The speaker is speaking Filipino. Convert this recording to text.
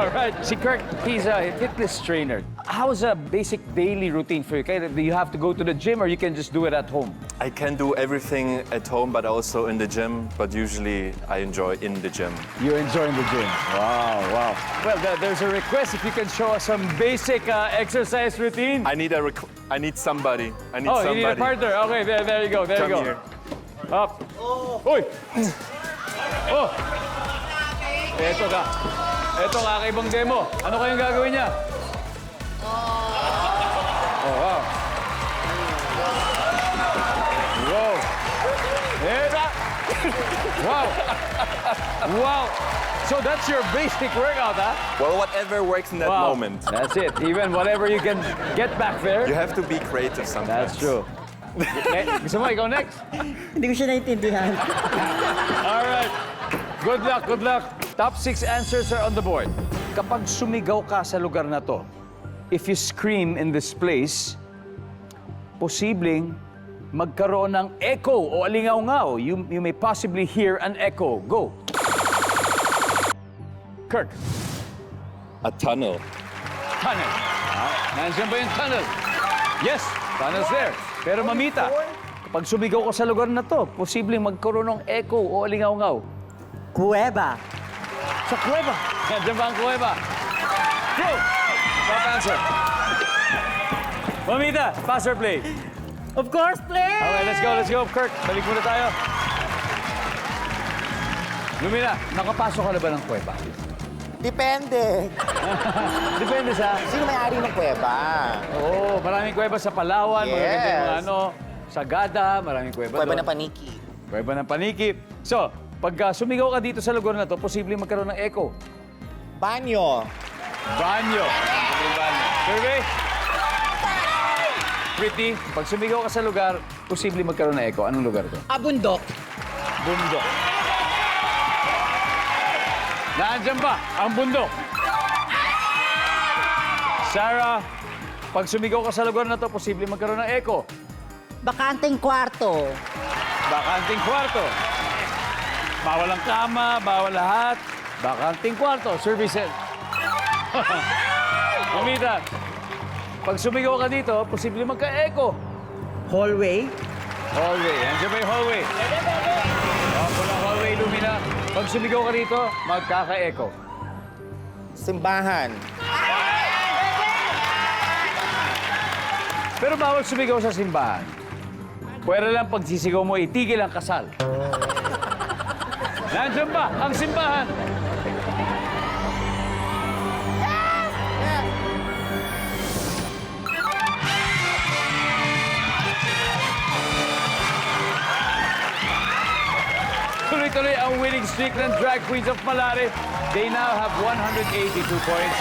All right. Si Kirk, he's a fitness trainer. How's a basic daily routine for you? Do you have to go to the gym or you can just do it at home? I can do everything at home, but also in the gym. But usually I enjoy in the gym. You're enjoying the gym. Wow, wow. Well, there's a request if you can show us some basic exercise routine. I need somebody. I need Oh, somebody. you need a partner. Okay, there you go. There Come you go. here. Up. Uy! Oh! Eto ka. Eto ang kakaibang demo. Ano kayang gagawin niya? Oh, wow. Wow. Eto! Wow. Wow. So that's your basic workout, huh? Well, whatever works in that Wow. moment. That's it. Even whatever you can get back there. You have to be creative sometimes. That's true. Gusto mo, ikaw next? Hindi ko siya naintindihan. All right. Good luck, good luck. Top 6 answers are on the board. Kapag sumigaw ka sa lugar na to, if you scream in this place, posibleng magkaroon ng echo o alingaw-ngaw. You may possibly hear an echo. Go. Kirk. A tunnel. Tunnel. Nandiyan ba yung tunnel? Yes, tunnel's there. Pero mamita, kapag sumigaw ka sa lugar na to, posibleng magkaroon ng echo o alingaw-ngaw. Kuweba. Sa kuweba. Nandiyan ba ang kuweba? True. Top answer. Mamita, pass or play? Of course, play! Okay, let's go. Kirk, balik muna tayo. Lumina, nakapasok ka na ba ng kuweba? Depende. Depende sa... Sino may-ari ng kuweba? Oo, maraming kuweba sa Palawan, Yes. maraming mga sa Gada, maraming kuweba Kuweba doon. ng paniki. Kuweba ng paniki. So, pag sumigaw ka dito sa lugar na to, posibleng magkaroon ng echo. Banyo. Banyo. Survey? Pretty, pag sumigaw ka sa lugar, posibleng magkaroon ng echo. Anong lugar to? Abundok. Bundok. Nandiyan ba ang bundok? Sarah, pag sumigaw ka sa lugar na to, posibleng magkaroon ng echo. Bakanteng kwarto. Bakanting kwarto. Bawal ang kama, bawal lahat. Bakanting kwarto. Services. Mamita, pag sumigaw ka dito, posibleng magka-echo. Hallway. Hallway. Andiyan ba yung hallway? Opo ng hallway, Lumina. Pag sumigaw ka dito, magkaka-echo. Simbahan. Pero bawal sumigaw sa simbahan. Pwede lang pag sisigaw mo, itigil ang kasal. Nandiyan ba ang simbahan? Tuloy-tuloy ang winning streak ng Drag Queens of Malare. They now have 182 points.